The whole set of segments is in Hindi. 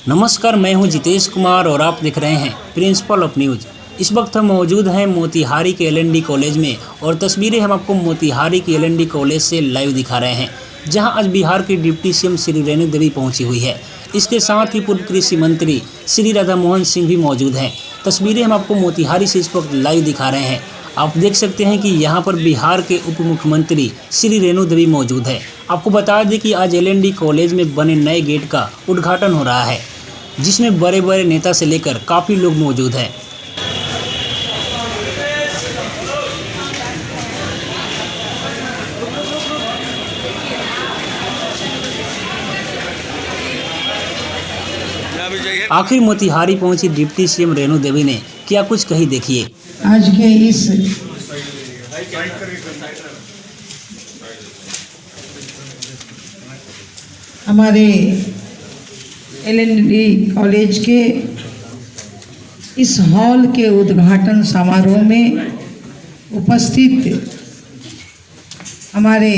नमस्कार, मैं हूं जितेश कुमार और आप देख रहे हैं प्रिंसिपल ऑफ न्यूज़। इस वक्त हम मौजूद हैं मोतिहारी के एलएनडी कॉलेज में और तस्वीरें हम आपको मोतिहारी के एलएनडी कॉलेज से लाइव दिखा रहे हैं, जहां आज बिहार की डिप्टी सीएम श्री रेणु देवी पहुंची हुई है। इसके साथ ही पूर्व कृषि मंत्री श्री राधा मोहन सिंह भी मौजूद हैं। तस्वीरें हम आपको मोतिहारी से इस वक्त लाइव दिखा रहे हैं। आप देख सकते हैं कि यहाँ पर बिहार के उप मुख्यमंत्री श्री रेणु देवी मौजूद है। आपको बता दें कि आज एलएनडी कॉलेज में बने नए गेट का उद्घाटन हो रहा है, जिसमें बड़े बड़े नेता से लेकर काफ़ी लोग मौजूद हैं। आखिर मोतिहारी पहुंची डिप्टी सीएम रेणु देवी ने क्या कुछ कही, देखिए। आज के इस हमारे एलएनडी कॉलेज के इस हॉल के उद्घाटन समारोह में उपस्थित हमारे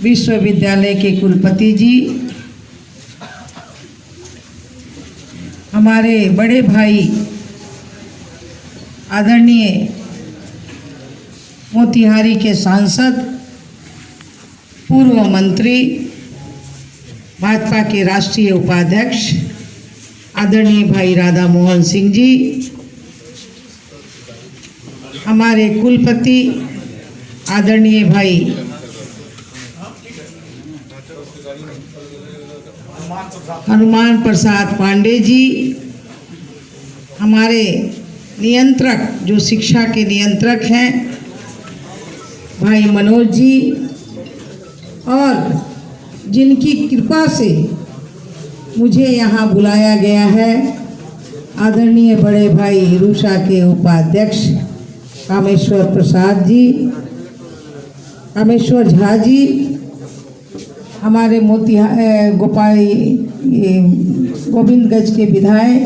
विश्वविद्यालय के कुलपति जी, हमारे बड़े भाई आदरणीय मोतिहारी के सांसद, पूर्व मंत्री, भाजपा के राष्ट्रीय उपाध्यक्ष आदरणीय भाई राधा मोहन सिंह जी, हमारे कुलपति आदरणीय भाई हनुमान प्रसाद पांडे जी, हमारे नियंत्रक जो शिक्षा के नियंत्रक हैं भाई मनोज जी, और जिनकी कृपा से मुझे यहाँ बुलाया गया है, आदरणीय बड़े भाई रूसा के उपाध्यक्ष कामेश्वर प्रसाद जी, कामेश्वर झा जी, हमारे गोविंदगंज के विधायक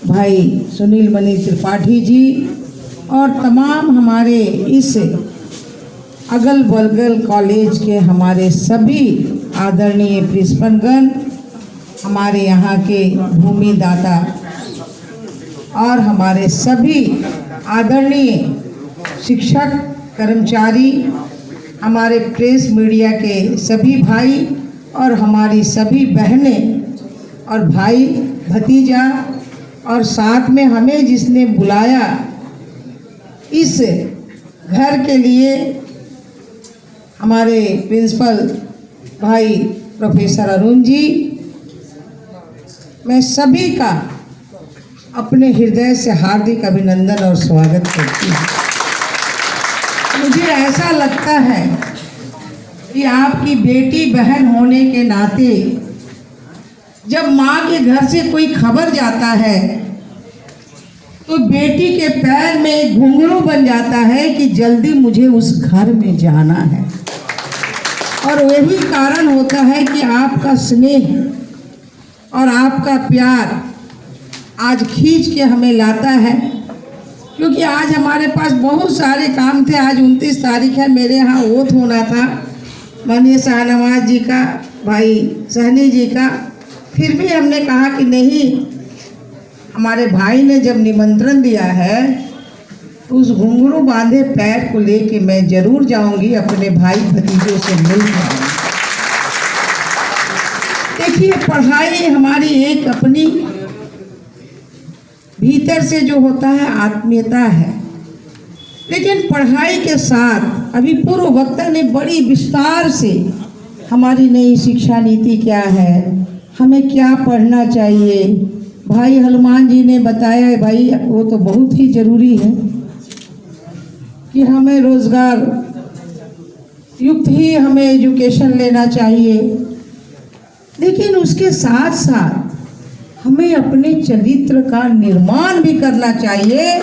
भाई सुनील मणि त्रिपाठी जी, और तमाम हमारे इस अगल बगल कॉलेज के हमारे सभी आदरणीय प्रिंसिपलगण, हमारे यहाँ के भूमि दाता और हमारे सभी आदरणीय शिक्षक कर्मचारी, हमारे प्रेस मीडिया के सभी भाई और हमारी सभी बहनें और भाई भतीजा, और साथ में हमें जिसने बुलाया इस घर के लिए, हमारे प्रिंसिपल भाई प्रोफेसर अरुण जी, मैं सभी का अपने हृदय से हार्दिक अभिनंदन और स्वागत करती हूँ। मुझे ऐसा लगता है कि आपकी बेटी बहन होने के नाते जब माँ के घर से कोई खबर जाता है तो बेटी के पैर में एक घुंघरू बन जाता है कि जल्दी मुझे उस घर में जाना है। और वही कारण होता है कि आपका स्नेह और आपका प्यार आज खींच के हमें लाता है, क्योंकि आज हमारे पास बहुत सारे काम थे। आज 29 तारीख है, मेरे यहाँ ओथ होना था माननीय शाहनवाज जी का, भाई सहनी जी का, फिर भी हमने कहा कि नहीं, हमारे भाई ने जब निमंत्रण दिया है तो उस घुंघरू बांधे पैर को लेके मैं जरूर जाऊंगी, अपने भाई भतीजों से मिलकर। देखिए, पढ़ाई हमारी एक अपनी भीतर से जो होता है आत्मीयता है, लेकिन पढ़ाई के साथ अभी पूर्व वक्ता ने बड़ी विस्तार से हमारी नई शिक्षा नीति क्या है, हमें क्या पढ़ना चाहिए, भाई हनुमान जी ने बताया, भाई वो तो बहुत ही ज़रूरी है कि हमें रोज़गार युक्त ही हमें एजुकेशन लेना चाहिए, लेकिन उसके साथ साथ हमें अपने चरित्र का निर्माण भी करना चाहिए।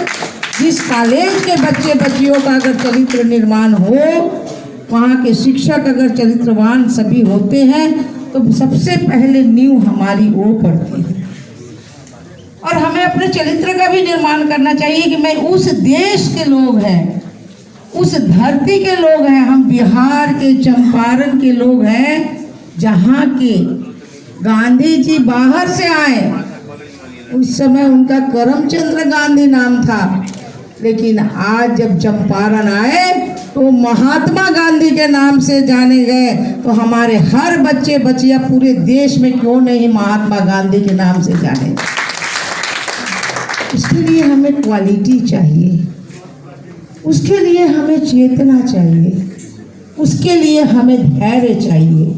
जिस कॉलेज के बच्चे बच्चियों का अगर चरित्र निर्माण हो, वहाँ के शिक्षक अगर चरित्रवान सभी होते हैं, तो सबसे पहले नींव हमारी वो पड़ती है। और हमें अपने चरित्र का भी निर्माण करना चाहिए कि मैं उस देश के लोग हैं, उस धरती के लोग हैं, हम बिहार के चंपारण के लोग हैं, जहाँ के गांधी जी बाहर से आए, उस समय उनका करमचंद्र गांधी नाम था, लेकिन आज जब चंपारण आए तो महात्मा गांधी के नाम से जाने गए। तो हमारे हर बच्चे बच्चियां पूरे देश में क्यों नहीं महात्मा गांधी के नाम से जाने। उसके लिए हमें क्वालिटी चाहिए, उसके लिए हमें चेतना चाहिए, उसके लिए हमें धैर्य चाहिए।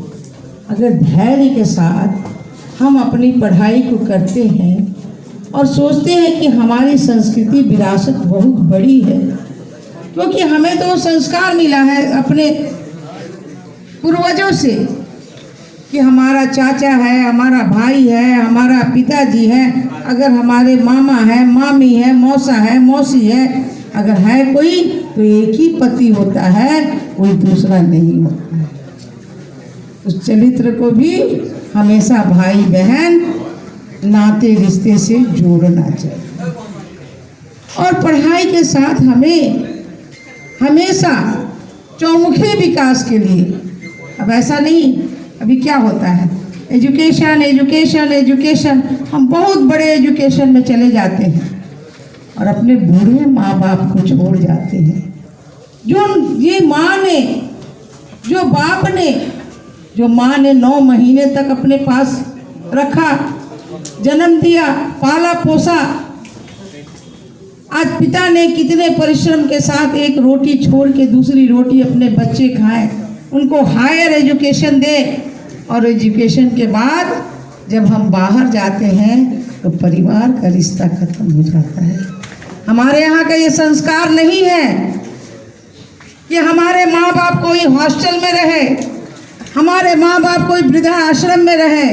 अगर धैर्य के साथ हम अपनी पढ़ाई को करते हैं और सोचते हैं कि हमारी संस्कृति विरासत बहुत बड़ी है, क्योंकि हमें तो संस्कार मिला है अपने पूर्वजों से कि हमारा चाचा है, हमारा भाई है, हमारा पिताजी है, अगर हमारे मामा है, मामी है, मौसा है, मौसी है, अगर है कोई तो एक ही पति होता है, कोई दूसरा नहीं होता है। उस चरित्र को भी हमेशा भाई बहन नाते रिश्ते से जोड़ना चाहिए। और पढ़ाई के साथ हमें हमेशा चौमुखी विकास के लिए, अब ऐसा नहीं, अभी क्या होता है एजुकेशन एजुकेशन एजुकेशन, हम बहुत बड़े एजुकेशन में चले जाते हैं और अपने बूढ़े माँ बाप को छोड़ जाते हैं। जो ये माँ ने, जो बाप ने, जो माँ ने 9 महीने तक अपने पास रखा, जन्म दिया, पाला पोसा, आज पिता ने कितने परिश्रम के साथ एक रोटी छोड़ के दूसरी रोटी अपने बच्चे खाएं, उनको हायर एजुकेशन दे, और एजुकेशन के बाद जब हम बाहर जाते हैं तो परिवार का रिश्ता खत्म हो जाता है। हमारे यहाँ का ये संस्कार नहीं है कि हमारे माँ बाप कोई हॉस्टल में रहे, हमारे माँ बाप कोई वृद्धा आश्रम में रहे।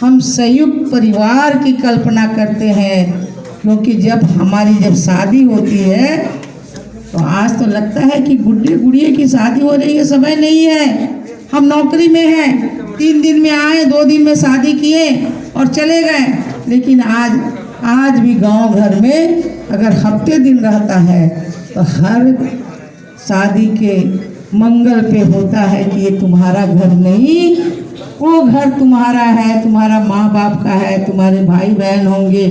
हम संयुक्त परिवार की कल्पना करते हैं, क्योंकि जब शादी होती है तो आज तो लगता है कि गुड्डे गुड़िए की शादी हो रही है, समय नहीं है, हम नौकरी में हैं, 3 दिन में आए, 2 दिन में शादी किए और चले गए। लेकिन आज भी गांव घर में अगर हफ्ते दिन रहता है तो हर शादी के मंगल पे होता है कि ये तुम्हारा घर नहीं, वो घर तुम्हारा है, तुम्हारा माँ बाप का है, तुम्हारे भाई बहन होंगे,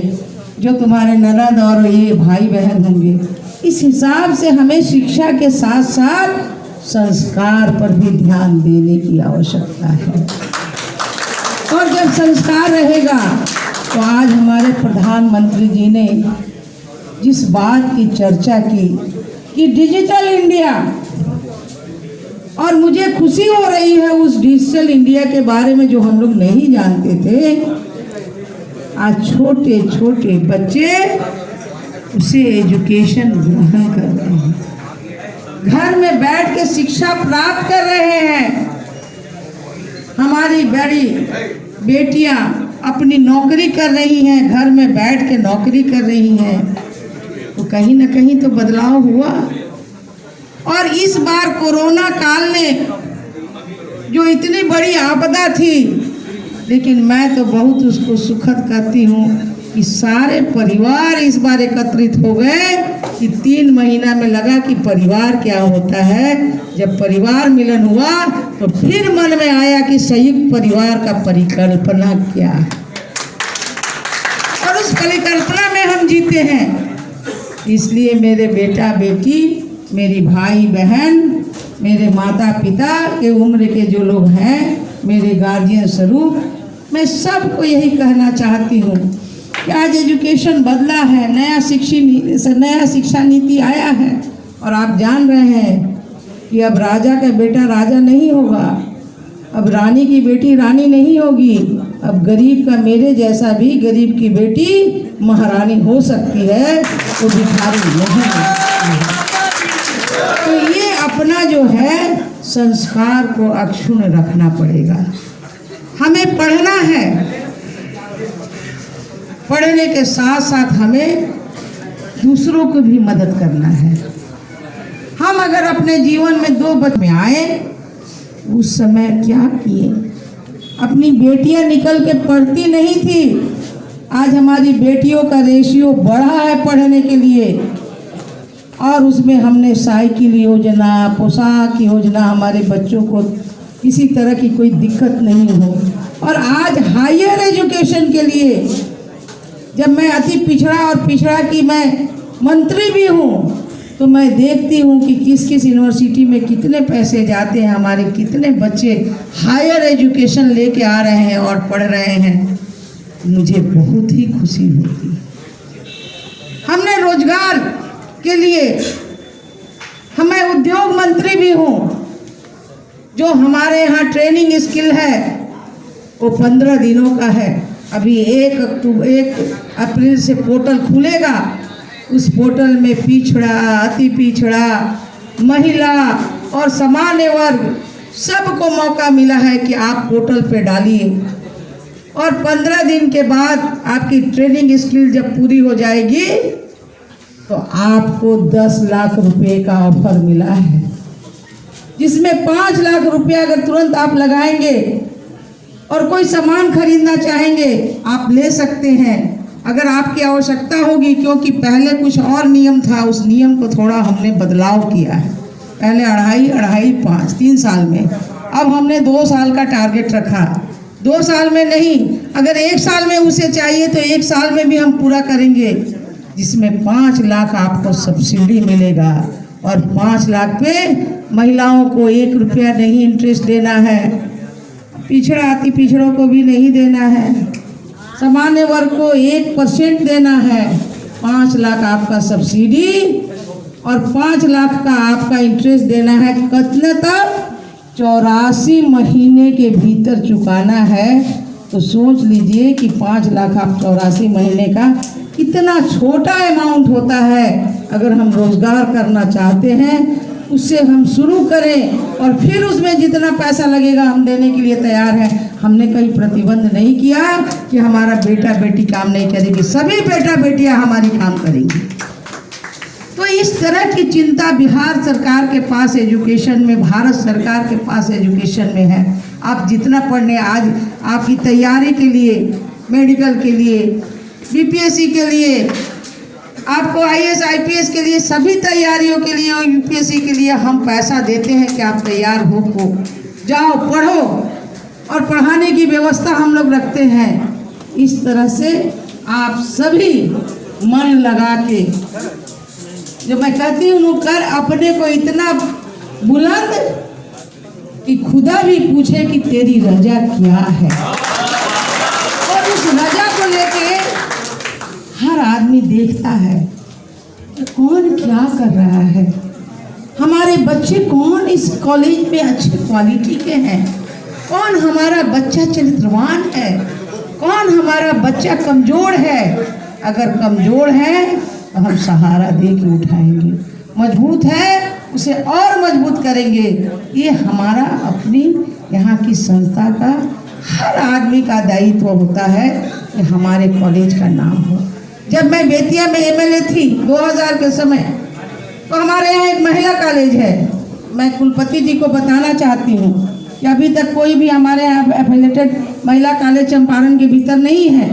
जो तुम्हारे ननद और ये भाई बहन होंगे। इस हिसाब से हमें शिक्षा के साथ साथ संस्कार पर भी ध्यान देने की आवश्यकता है। और जब संस्कार रहेगा तो आज हमारे प्रधानमंत्री जी ने जिस बात की चर्चा की कि डिजिटल इंडिया, और मुझे खुशी हो रही है उस डिजिटल इंडिया के बारे में जो हम लोग नहीं जानते थे, आज छोटे छोटे बच्चे उसे एजुकेशन ग्रहण कर रहे हैं, घर में बैठ के शिक्षा प्राप्त कर रहे हैं। हमारी बड़ी बेटियां अपनी नौकरी कर रही हैं, घर में बैठ के नौकरी कर रही हैं, तो कहीं ना कहीं तो बदलाव हुआ। और इस बार कोरोना काल ने जो इतनी बड़ी आपदा थी, लेकिन मैं तो बहुत उसको सुखद कहती हूँ कि सारे परिवार इस बार एकत्रित हो गए कि 3 महीना में लगा कि परिवार क्या होता है। जब परिवार मिलन हुआ तो फिर मन में आया कि संयुक्त परिवार का परिकल्पना क्या है, और उस परिकल्पना में हम जीते हैं। इसलिए मेरे बेटा बेटी, मेरी भाई बहन, मेरे माता पिता के उम्र के जो लोग हैं, मेरे गार्जियन स्वरूप, मैं सबको यही कहना चाहती हूँ कि आज एजुकेशन बदला है, नया शिक्षा नीति आया है, और आप जान रहे हैं कि अब राजा का बेटा राजा नहीं होगा, अब रानी की बेटी रानी नहीं होगी, अब गरीब का, मेरे जैसा भी गरीब की बेटी महारानी हो सकती है, वो भिखारी नहीं है। तो ये अपना जो है संस्कार को अक्षुण्ण रखना पड़ेगा। हमें पढ़ना है, पढ़ने के साथ साथ हमें दूसरों को भी मदद करना है। हम अगर अपने जीवन में 2 बच्चे में आए, उस समय क्या किए, अपनी बेटियां निकल के पढ़ती नहीं थी, आज हमारी बेटियों का रेशियो बढ़ा है पढ़ने के लिए, और उसमें हमने साइकिल योजना, पोशाक योजना हमारे बच्चों को किसी तरह की कोई दिक्कत नहीं हो। और आज हायर एजुकेशन के लिए जब मैं अति पिछड़ा और पिछड़ा की मैं मंत्री भी हूँ, तो मैं देखती हूँ कि किस किस यूनिवर्सिटी में कितने पैसे जाते हैं, हमारे कितने बच्चे हायर एजुकेशन लेके आ रहे हैं और पढ़ रहे हैं। मुझे बहुत ही खुशी होती है। हमने रोजगार के लिए, मैं उद्योग मंत्री भी हूँ, जो हमारे यहाँ ट्रेनिंग स्किल है वो 15 दिनों का है। अभी 1 अप्रैल से पोर्टल खुलेगा। उस पोर्टल में पिछड़ा, अति पिछड़ा, महिला और सामान्य वर्ग सबको मौका मिला है कि आप पोर्टल पे डालिए और 15 दिन के बाद आपकी ट्रेनिंग स्किल जब पूरी हो जाएगी तो आपको 10 लाख रुपए का ऑफर मिला है, जिसमें 5 लाख रुपए अगर तुरंत आप लगाएंगे और कोई सामान खरीदना चाहेंगे आप ले सकते हैं, अगर आपकी आवश्यकता होगी। क्योंकि पहले कुछ और नियम था, उस नियम को थोड़ा हमने बदलाव किया है। पहले 2.5, 5, 3 साल में, अब हमने 2 साल का टारगेट रखा। 2 साल में नहीं, अगर 1 साल में उसे चाहिए तो 1 साल में भी हम पूरा करेंगे, जिसमें 5 लाख आपको सब्सिडी मिलेगा और 5 लाख पे महिलाओं को 1 रुपया नहीं इंटरेस्ट देना है, पिछड़ा अति पिछड़ों को भी नहीं देना है, सामान्य वर्ग को 1% देना है। 5 लाख आपका सब्सिडी और 5 लाख का आपका इंटरेस्ट देना है। कितने तक? 84 महीने के भीतर चुकाना है। तो सोच लीजिए कि 5 लाख आप 84 महीने का कितना छोटा अमाउंट होता है। अगर हम रोजगार करना चाहते हैं उससे हम शुरू करें और फिर उसमें जितना पैसा लगेगा हम देने के लिए तैयार हैं। हमने कहीं प्रतिबंध नहीं किया कि हमारा बेटा बेटी काम नहीं करेगी, सभी बेटा बेटियां हमारी काम करेंगी। तो इस तरह की चिंता बिहार सरकार के पास एजुकेशन में, भारत सरकार के पास एजुकेशन में है। आप जितना पढ़ने, आज आपकी तैयारी के लिए, मेडिकल के लिए, बीपीएससी के लिए, आपको आईएएस आईपीएस के लिए, सभी तैयारियों के लिए, यूपीएससी के लिए हम पैसा देते हैं कि आप तैयार हो जाओ, पढ़ो, और पढ़ाने की व्यवस्था हम लोग रखते हैं। इस तरह से आप सभी मन लगा के, जो मैं कहती हूँ कर अपने को इतना बुलंद कि खुदा भी पूछे कि तेरी रजा क्या है, और उस रजा को लेके हर आदमी देखता है कि कौन क्या कर रहा है, हमारे बच्चे कौन इस कॉलेज में अच्छे क्वालिटी के हैं, कौन हमारा बच्चा चरित्रवान है, कौन हमारा बच्चा कमज़ोर है। अगर कमज़ोर है तो हम सहारा दे के उठाएंगे, मजबूत है उसे और मजबूत करेंगे। ये हमारा अपनी यहाँ की संस्था का हर आदमी का दायित्व होता है कि हमारे कॉलेज का नाम हो। जब मैं बेतिया में एमएलए थी 2000 के समय, तो हमारे यहाँ एक महिला कॉलेज है। मैं कुलपति जी को बताना चाहती हूँ कि अभी तक कोई भी हमारे यहाँ एफिलेटेड महिला कॉलेज चंपारण के भीतर नहीं है,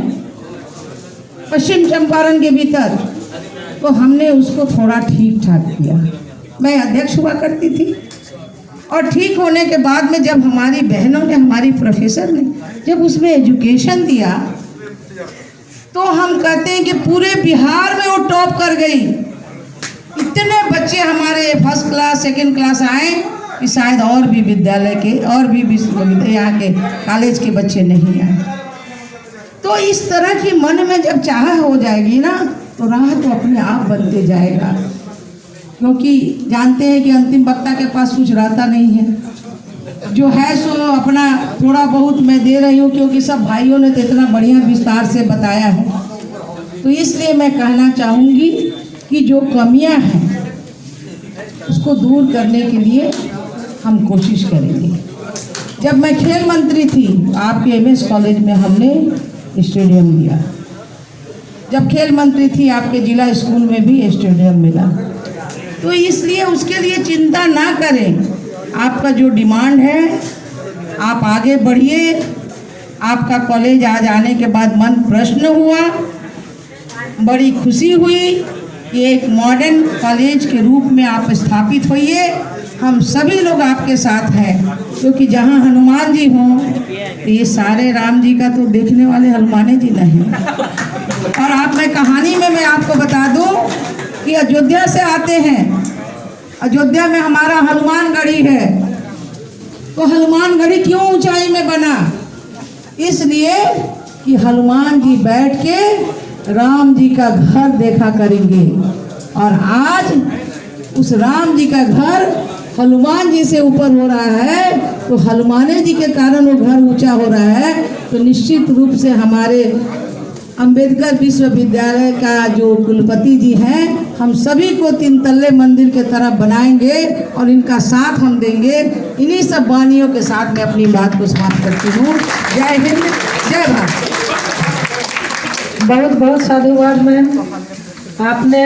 पश्चिम चंपारण के भीतर। तो हमने उसको थोड़ा ठीक ठाक किया। मैं अध्यक्ष हुआ करती थी, और ठीक होने के बाद में जब हमारी बहनों ने, हमारी प्रोफेसर ने जब उसमें एजुकेशन दिया, तो हम कहते हैं कि पूरे बिहार में वो टॉप कर गई। इतने बच्चे हमारे फर्स्ट क्लास, सेकंड क्लास आए कि शायद और भी विद्यालय के, और भी यहाँ के कॉलेज के बच्चे नहीं आए। तो इस तरह की मन में जब चाह हो जाएगी ना, तो राह तो अपने आप बनते जाएगा। क्योंकि जानते हैं कि अंतिम वक्ता के पास कुछ रहता नहीं है, जो है सो अपना थोड़ा बहुत मैं दे रही हूँ, क्योंकि सब भाइयों ने तो इतना बढ़िया विस्तार से बताया है। तो इसलिए मैं कहना चाहूँगी कि जो कमियाँ हैं उसको दूर करने के लिए हम कोशिश करेंगे। जब मैं खेल मंत्री थी, आपके एमएस कॉलेज में हमने स्टेडियम दिया। जब खेल मंत्री थी, आपके जिला स्कूल में भी स्टेडियम मिला। तो इसलिए उसके लिए चिंता ना करें। आपका जो डिमांड है आप आगे बढ़िए। आपका कॉलेज आज आने के बाद मन प्रश्न हुआ, बड़ी खुशी हुई कि एक मॉडर्न कॉलेज के रूप में आप स्थापित होइए। हम सभी लोग आपके साथ हैं। क्योंकि जहाँ हनुमान जी हों तो ये सारे राम जी का तो देखने वाले हनुमाने जी नहीं। और आप मैं कहानी में मैं आपको बता दूं कि अयोध्या से आते हैं, अयोध्या में हमारा हनुमानगढ़ी है। तो हनुमानगढ़ी क्यों ऊंचाई में बना? इसलिए कि हनुमान जी बैठ के राम जी का घर देखा करेंगे। और आज उस राम जी का घर हनुमान जी से ऊपर हो रहा है, तो हनुमाने जी के कारण वो घर ऊंचा हो रहा है। तो निश्चित रूप से हमारे अंबेडकर विश्वविद्यालय का जो कुलपति जी हैं, हम सभी को 3 तल्ले मंदिर के तरह बनाएंगे और इनका साथ हम देंगे। इन्हीं सब वानियों के साथ मैं अपनी बात को समाप्त करती हूँ। जय हिंद, जय भारत। बहुत बहुत साधुवाद मैम, आपने